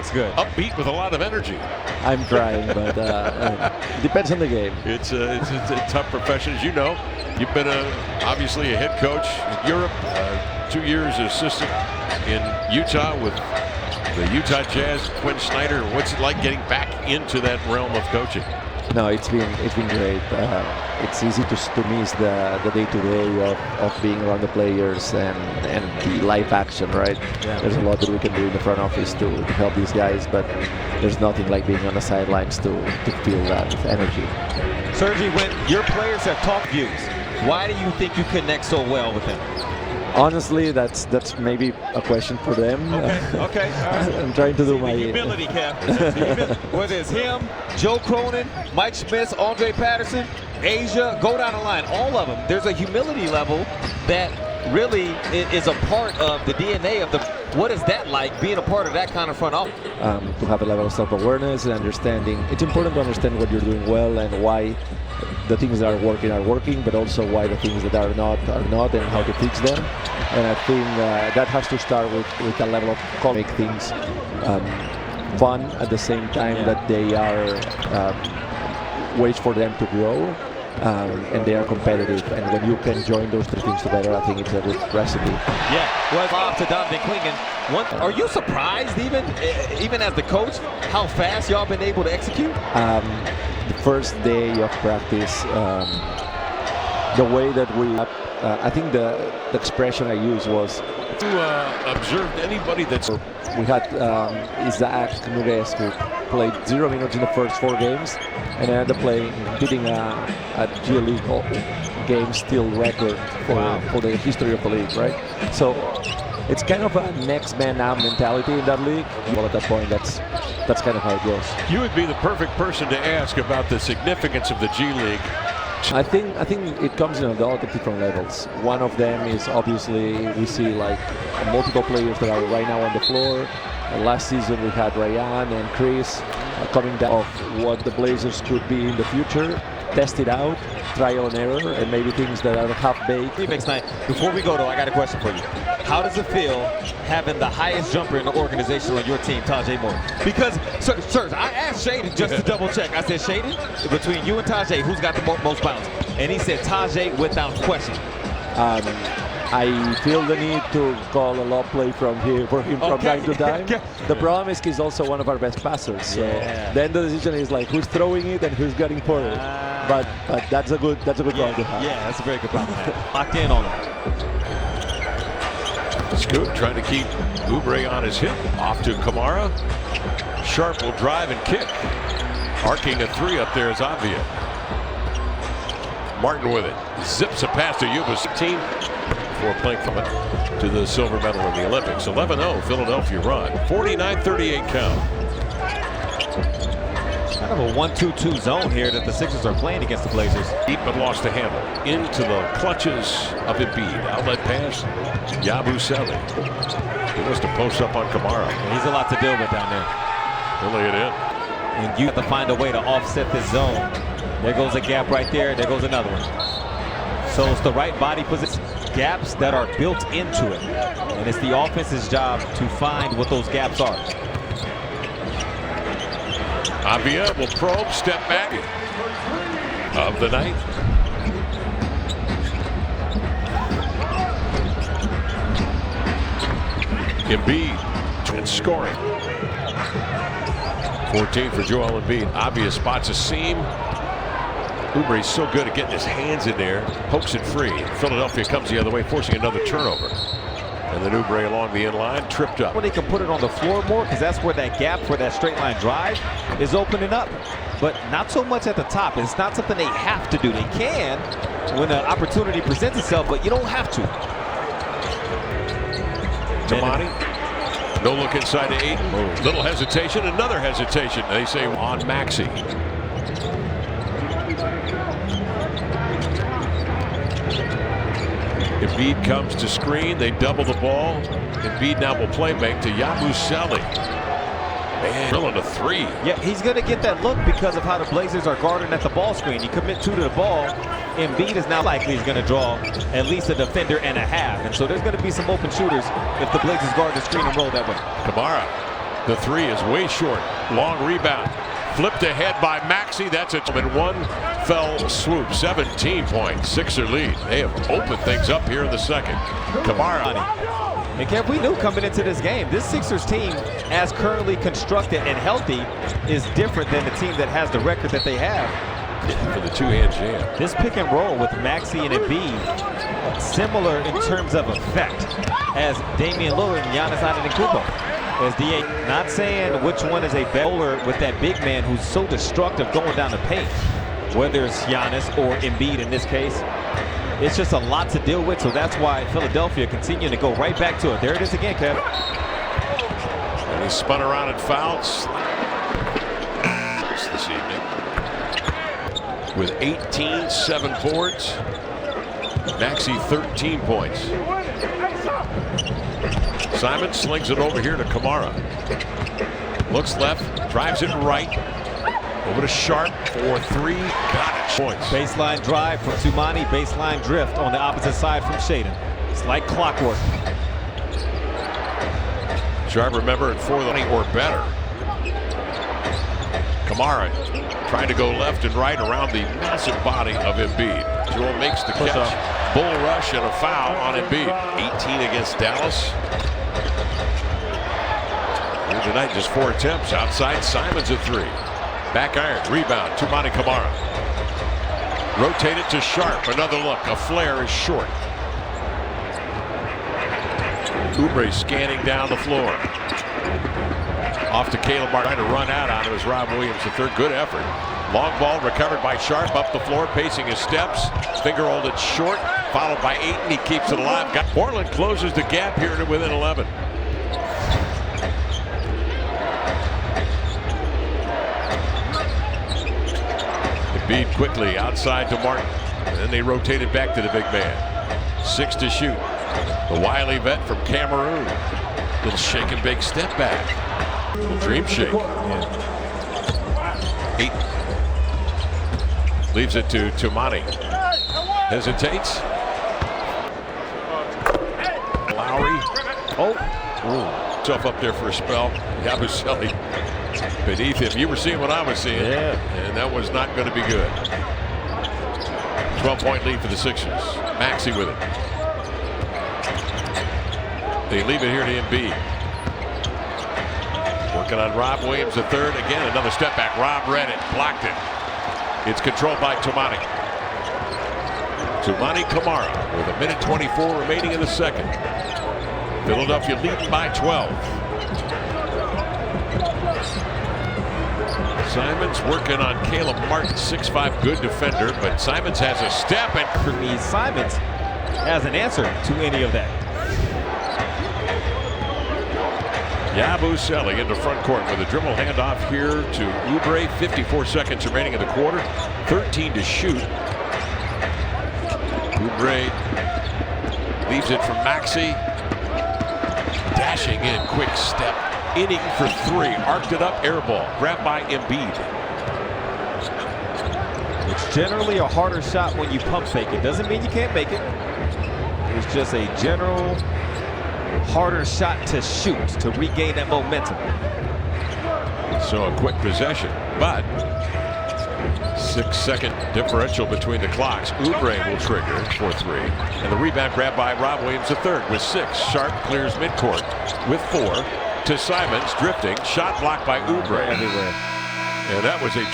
That's good. Upbeat with a lot of energy. I'm trying, but it depends on the game. It's a tough profession, as you know. You've been obviously a head coach in Europe, 2 years assistant in Utah with the Utah Jazz. Quinn Snyder, what's it like getting back into that realm of coaching? No, it's been great. It's easy to miss the day-to-day of being around the players and the live action, right? Yeah. There's a lot that we can do in the front office to help these guys, but there's nothing like being on the sidelines to feel that energy. Sergi, when your players have talked views, why do you think you connect so well with them? Honestly, that's maybe a question for them. Okay. All right. I'm trying to do my humility, Kev. Whether it's him, Joe Cronin, Mike Schmitz, Andre Patterson, Asia, go down the line, all of them. There's a humility level that really is a part of the DNA of the. What is that like, being a part of that kind of front office? To have a level of self-awareness and understanding. It's important to understand what you're doing well and why the things that are working, but also why the things that are not, and how to fix them. And I think that has to start with a level of make things fun at the same time that they are ways for them to grow. And they are competitive, and when you can join those three things together, I think it's a good recipe. Yeah, well, off to Donovan Clingan. Are you surprised, even as the coach, how fast y'all been able to execute? The first day of practice, the way that we, I think the expression I used was. You observed anybody that's. We had Isaac Nuguez, who played 0 minutes in the first 4 games, and ended up hitting a G League game steal record for the history of the league, right? So it's kind of a next man up mentality in that league. Well, at that point, that's kind of how it goes. You would be the perfect person to ask about the significance of the G League. I think it comes in a lot of different levels. One of them is obviously we see like multiple players that are right now on the floor. Last season we had Ryan and Chris coming down of what the Blazers could be in the future. Test it out, trial and error, and maybe things that are half-baked. Remix night. Before we go, though, I got a question for you. How does it feel having the highest jumper in the organization on your team, Tajay Moore? Because, sir, I asked Shaden just to double-check. I said, Shaden, between you and Tajay, who's got the most bounce? And he said Tajay without question. I feel the need to call a lob play for him from time to time. The problem is he's also one of our best passers. So then the decision is like who's throwing it and who's getting for it. But that's a good problem to have. Yeah, that's a very good problem to have. Locked in on him. Scoot trying to keep Oubre on his hip. Off to Kamara. Sharp will drive and kick. Arcing a 3 up there is Avia. Martin with it. Zips a pass to Yuba's team before playing from it to the silver medal in the Olympics. 11-0 Philadelphia run. 49-38 count. Kind of a 1-2-2 zone here that the Sixers are playing against the Blazers. Deep but lost to Hamel. Into the clutches of Embiid. Outlet pass. Yabusele. He wants to post up on Kamara. And he's a lot to deal with down there. He'll lay it in. And you have to find a way to offset this zone. There goes a gap right there. There goes another one. So it's the right body position. Gaps that are built into it. And it's the offense's job to find what those gaps are. Avia will probe, step back of the night. Embiid and scoring. 14 for Joel Embiid. Avia spots a seam. Oubre is so good at getting his hands in there. Pokes it free. Philadelphia comes the other way, forcing another turnover. And then Oubre along the inline, tripped up. When they can put it on the floor more, because that's where that gap for that straight line drive is opening up. But not so much at the top. It's not something they have to do. They can when an opportunity presents itself, but you don't have to. Tamani, no look inside to Ayton. Little hesitation, another hesitation. They say on Maxey. Embiid comes to screen. They double the ball. Embiid now will play make to Yabusele. Man, drilling a 3. Yeah, he's going to get that look because of how the Blazers are guarding at the ball screen. You commit 2 to the ball. Embiid is now likely he's going to draw at least a defender and a half. And so there's going to be some open shooters if the Blazers guard the screen and roll that way. Kamara The three is way short. Long rebound. Flipped ahead by Maxey. That's it. In one fell swoop. 17 points. Sixer lead. They have opened things up here in the second. Kamara. And Kev, we knew coming into this game, this Sixers team, as currently constructed and healthy, is different than the team that has the record that they have. For the two-hand jam. This pick and roll with Maxey and Embiid, similar in terms of effect as Damian Lillard and Giannis Antetokounmpo. As DA, not saying which one is a bowler with that big man who's so destructive going down the paint, whether it's Giannis or Embiid in this case. It's just a lot to deal with, so that's why Philadelphia continuing to go right back to it. There it is again, Kev. And he spun around and fouled this evening. With 18, 7 boards. Maxey 13 points. Simon slings it over here to Kamara. Looks left, drives it right. Over to Sharp for three. Got it. Points. Baseline drive from Tumani, baseline drift on the opposite side from Shaden. It's like clockwork. Sharp, remember, at 4 or better. Kamara trying to go left and right around the massive body of Embiid. Joel makes the catch. Bull rush and a foul on Embiid. 18 against Dallas. Here tonight, just 4 attempts. Outside, Simons at 3. Back iron, rebound, Tumani Kamara. Rotated to Sharp, another look. A flare is short. Oubre scanning down the floor. Off to Caleb Martin, trying to run out on him as Rob Williams the third. Good effort. Long ball recovered by Sharp, up the floor, pacing his steps. Finger hold it short, followed by Ayton. He keeps it alive. Portland closes the gap here to within 11. Embiid quickly outside to Martin. And then they rotated back to the big man. 6 to shoot. The wily vet from Cameroon. Little shake and bake step back. Little dream shake. Ayton leaves it to Tumani. Hesitates. Lowry. Oh. Tough up there for a spell. Yabusele beneath him. You were seeing what I was seeing. Yeah. And that was not going to be good. 12-point lead for the Sixers. Maxey with it. They leave it here to Embiid. Working on Rob Williams the third. Again, another step back. Rob read it. Blocked it. It's controlled by Tumani. Tumani Kamara with 1:24 remaining in the second. Philadelphia leading by 12. Simons working on Caleb Martin, 6'5", good defender, but Simons has a step, and For me, Simons has an answer to any of that. Yabusele into front court with a dribble handoff here to Oubre. 54 seconds remaining in the quarter. 13 to shoot. Oubre leaves it from Maxey. Dashing in, quick step. Inning for 3. Arced it up, air ball. Grabbed by Embiid. It's generally a harder shot when you pump fake it. Doesn't mean you can't make it. It's just a general harder shot to shoot to regain that momentum. So a quick possession, but 6-second differential between the clocks. Oubre will trigger for 3. And the rebound grabbed by Rob Williams III with 6. Sharp clears midcourt with 4 to Simons drifting. Shot blocked by Oubre. Everywhere. And that was a